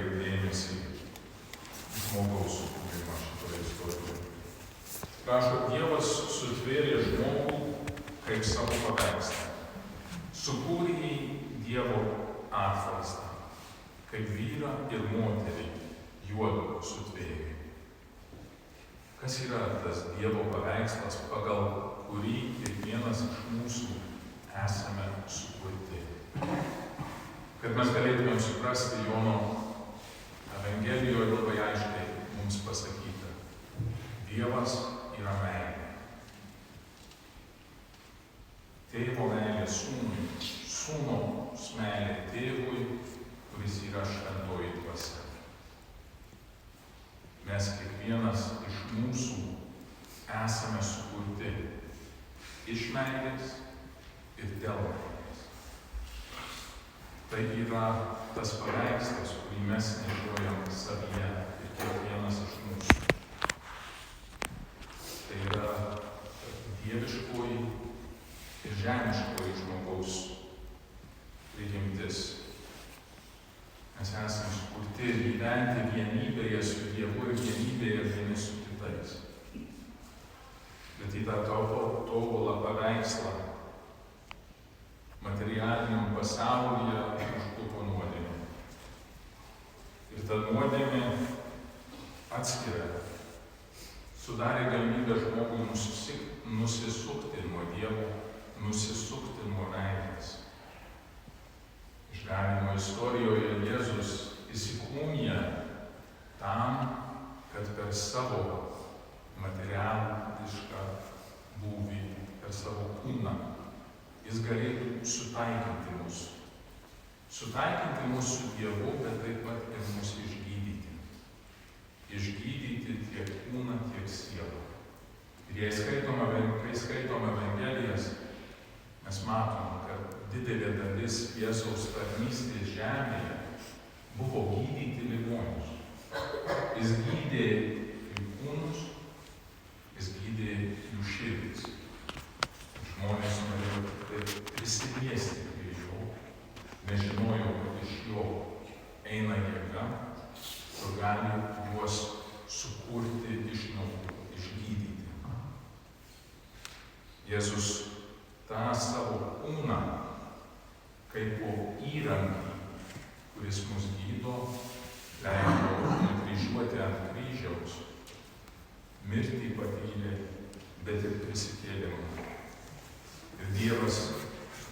atkreipti dėmesį į žmogaus sukūrimą šitoje istorijoje. Rašo, Dievas sutvėrė žmogų kaip savo paveikslą. Sukūrė jį Dievo atvaizdą, kaip vyrą ir moterį juodu sutvėrė. Kas yra tas Dievo paveikslas, pagal kurį kiekvienas iš mūsų esame sukurti? Kad mes galėtumėm suprasti, Jono Evangelijoje labai aiškiai mums pasakyta: Dievas yra meilė. Tėvo meilė sūnui, sūnaus meilė tėvui, kuris yra šventoji dvasia. Mes kiekvienas iš mūsų esame sukurti iš meilės ir dėl meilės. Tai yra tas paveikslas, kurį mes nešiojam savyje ir kiekvienas iš mūsų. Tai yra dieviškoji ir žemiškoji žmogaus prigimtis. Mes esame sukurti gyventi vienybėje su Dievu ir vienybėje vieni su kitais. Bet į tą tobulą paveikslą materialiniam pasaulyje užklupo nuodėmė. Ir ta nuodėmė atskiria, sudarė galimybę žmogui nusisukti nuo Dievo, nusisukti nuo meilės. Išganymo istorijoje Jėzus įsikūnija tam, kad per savo materiališką būvį, per savo kūną, jis galėtų sutaikinti mus. Sutaikinti mus su Dievu, bet taip pat ir mus išgydyti. Išgydyti tiek kūną, tiek sielą. Ir kai skaitom Evangelijas, mes matom, kad didelė dalis Jėzaus tarnystės žemėje buvo gydyti ligonius. Jis gydė jų kūnus, jis gydė jų širdis. Žmonės norėjo prisiliesti prie jo, nežinojo, kad iš jo eina jėga, kur gali juos sukurti iš naujo, išgydyti. Jėzus tą savo kūną kaip po įrankį, kuris mus gydo, leido nukryžiuoti ant kryžiaus, mirtį patyrė, bet ir prisikėlė. Ir Dievas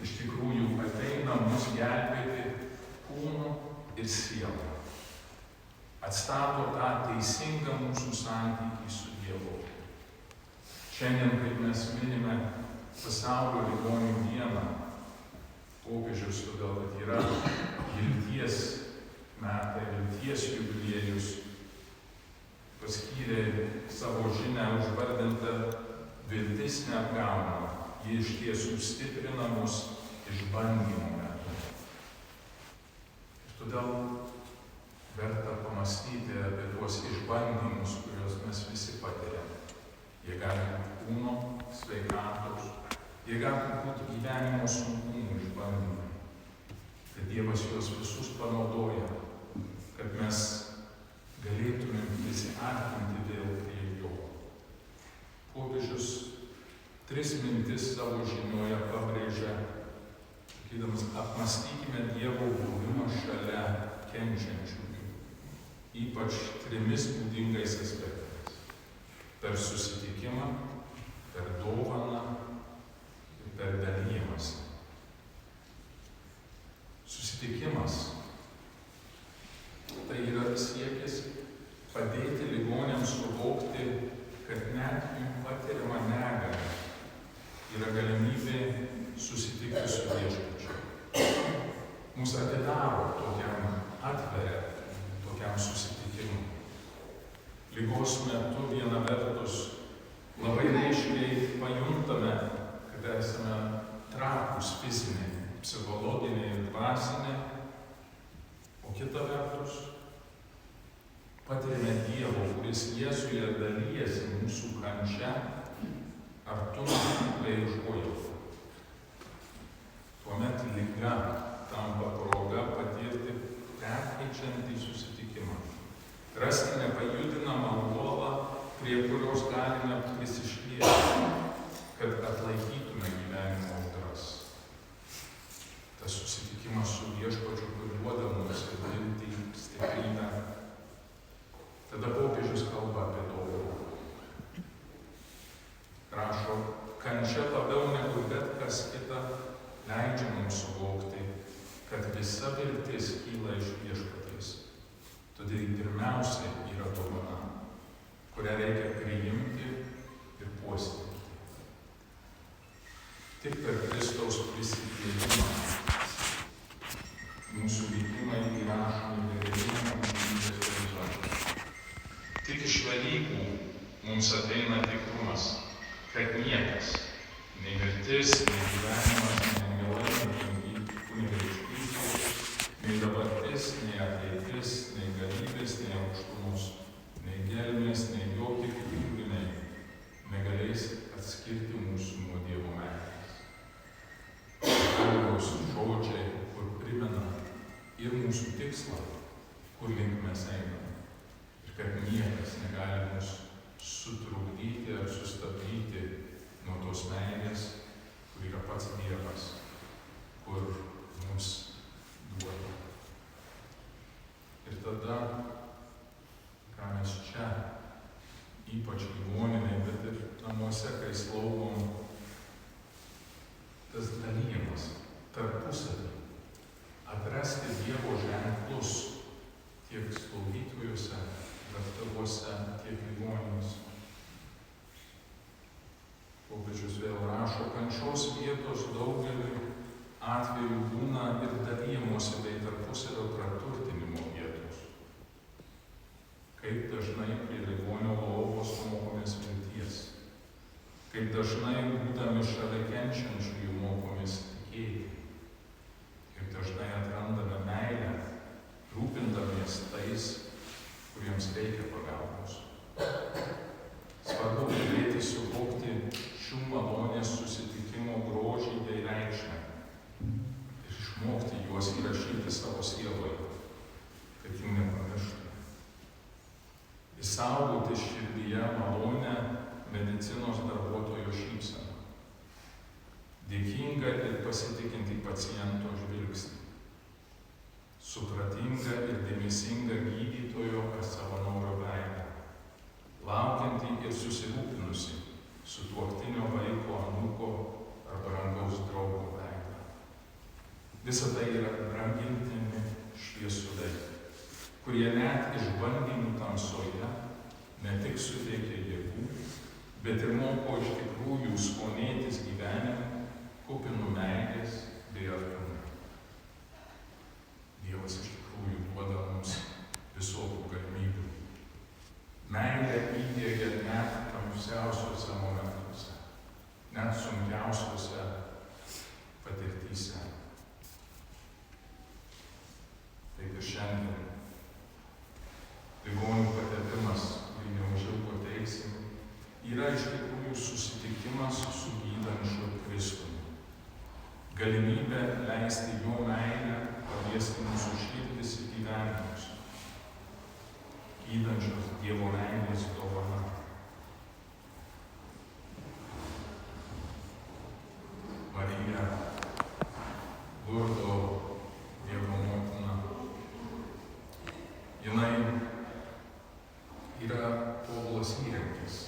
iš tikrųjų ateina mus gelbėti kūnu ir sielą. Atstato tą teisingą mūsų santykį su Dievu. Šiandien, kaip mes minime Pasaulio ligonių dieną, popiežius, todėl kad yra vilties metai, vilties jubiliejus, paskyrė savo žinią užvardintą viltis neapgaunama. Ji iš tiesų stiprina mus išbandymo metu. Ir todėl verta pamastyti apie tuos išbandymus, kuriuos mes visi patiriame. Jie gali būti kūno, sveikatos, jie gali būti gyvenimo sunkumų išbandymai. Kad Dievas juos visus panaudoja, kad mes galėtumėm prisiartinti vėl prie jo. Popiežius 3 mintis savo žinioje pabrėžia, sakydamas, apmastykime Dievo buvimą šalia kenčiančiųjų, ypač 3 būdingais aspektais. Per susitikimą, per dovaną ir per dalijimąsi. Susitikimas tai yra siekis padėti ligoniams suvokti, kad net jų patiriama negalia yra galimybė susitikti su Viešpačiu. Mums atidaro atveria tokiam susitikimui. Ligos metu viena vertus labai aiškiai pajuntame, kad esame trapūs fiziniai, psichologiniai ir dvasiniai, o kita vertus patiriame Dievo, kuris Jėzuje dalyjasi mūsų kančia, artumą bei užuojautą. Tuomet liga tampa proga patirti perkeičiantį susitikimą susitikimą. Rasti nepajudinamą uolą, prie kurios galime prisišlieti, kad atlaikytume gyvenimo audras. Tas susitikimas su Viešpačiu, kur duoda mums ir viltį, stiprybę. Tada popiežius kalba apie dovaną. Rašo, kančia labiau negu bet kas kita leidžia mums suvokti, kad visa viltis kyla iš Viešpaties. Todėl pirmiausia yra dovana, kurią reikia priimti ir puoselėti. Tik per Kristaus prisikėlimą mūsų vykimai įrašomi vėlėjimo gyvybės horizonte. Tik iš Velykų mums ateina tikrumas, kad niekas, nei mirtis, nei gyvenimas, nei angelai, nei kunigaikštystė, nei dabartis, nei ateitis, nei galybės, nei aukštumos, nei gelmės, nei jokie kiti kūriniai negalės atskirti mūsų nuo Dievo meilės. Pauliaus žodžiai, kur primena ir mūsų tikslą, kur link mes einame, ir kad niekas negali mus sutrukdyti ar sustabdyti nuo tos meilės, kur yra pats Dievas, kur mums duoda. Ir tada, ką mes čia, ypač ligoninėje, bet ir namuose, kai slaugom, tas dalymas tarpusavy, atrasti Dievo ženklus tiek slaugytojose, daktaruose, tiek ligoninėse. Popiežius vėl rašo, kančios vietos daugeliu atveju būna ir dalymosi bei tarpusavio praturtinimo vietos. Kaip dažnai prie ligonio lovos mokomės vilties. Kaip dažnai būdami šalia kenčiančiųjų mokomės tikėti. Kaip dažnai atrandame meilę, rūpindamiesi tais, kuriems reikia pagalbos. Svarbu galėti suvokti šių malonės susitikimo grožį bei reikšmę ir išmokti juos įrašyti savo sieloje, kad jų nepamirštume. Įsaugoti širdyje malonę medicinos darbuotojo šypseną, dėkingą ir pasitikinti paciento žvilgsnį, supratingą ir dėmesingą gydytojo ar savanorio veidą, laukiantį ir susirūpinusi sutuoktinio vaiko, anūko ar brangaus draugo veidą. Visa tai yra brangintini šviesuliai, kurie net išbandymų tamsoje ne tik suteikia jėgų, bet ir moko iš tikrųjų skonėtis gyvenimu, kupinu meilės bei artumo. Dievas iš tikrųjų duoda mums visokių galimybių. Meilė įdiegia net tamsiausiuose momentuose, net sunkiausiuose patirtyse. Taip ir šiandien ligonių patepimas, kurį neužilgo teiksim, yra iš tikrųjų susitikimas su gydančiu Kristumi. Galimybė leisti jo meilę paliesti mūsų širdis ir gyvenimus. Gydančios Dievo meilės dovana. Marija, Lurdo Dievo motina, jinai yra tobulas įrankis,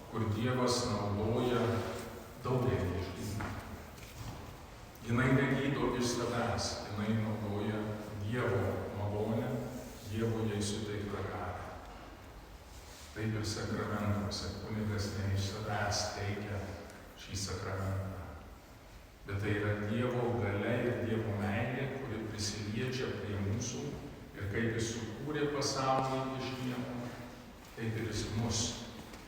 kur Dievas naudoja daugelį išgydymų. Jinai negydo iš savęs, jinai naudoja Dievo malonę, Dievo jai suteiktą galią. Taip ir sakramentuose kunigas ne iš savęs teikia šį sakramentą, bet tai yra Dievo galia ir Dievo meilė, kuri prisiliečia prie mūsų ir kaip jis sukūrė pasaulį iš nieko, taip ir jis mus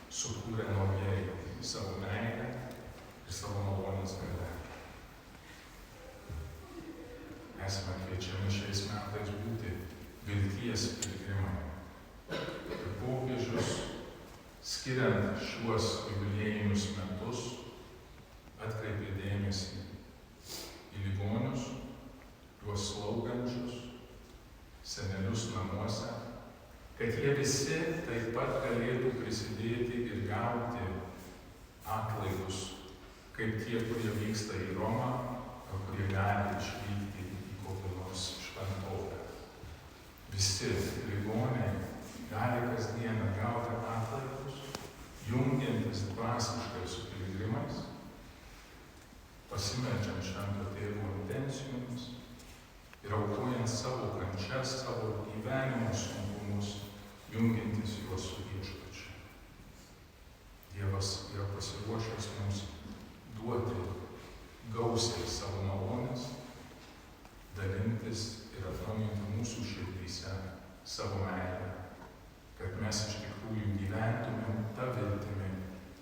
sukūrė naujai savo meilę ir savo malonės galia. Esame kviečiami šiais metais būti vilties piligrimai. Ir popiežius, skiriant šiuos jubiliejinius metus, atkreipė dėmesį į ligonius, juos slaugančius, senelius namuose, kad jie visi taip pat galėtų prisidėti ir gauti atlaidus, kaip tie, kurie vyksta į Romą, ar kurie gali išvykti į kokią nors šventovę. Visi ligoniai gali kasdieną gauti atlaidus, jungiantis dvasiškai su piligrimais, pasimeldžiant Švento Tėvo intencijomis ir aukojant savo kančias, savo gyvenimo sunkumus, jungiantis juos su Viešpačiu. Dievas yra pasiruošęs mums duoti gausiai savo malonės, dalintis ir atnaujinti mūsų širdyse savo meilę, kad mes iš tikrųjų gyventumėm tą viltimį,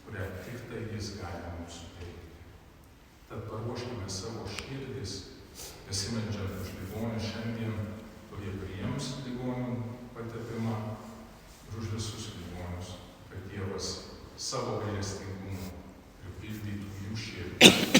kurią tik tai Jis gali mums suteikti. Tad paruoškime savo širdis, besimeldžiant už ligonius šiandien, kurie priims ligonių patepimą, ir už visus ligonius, kad Dievas savo gailestingumu pripildytų jų širdį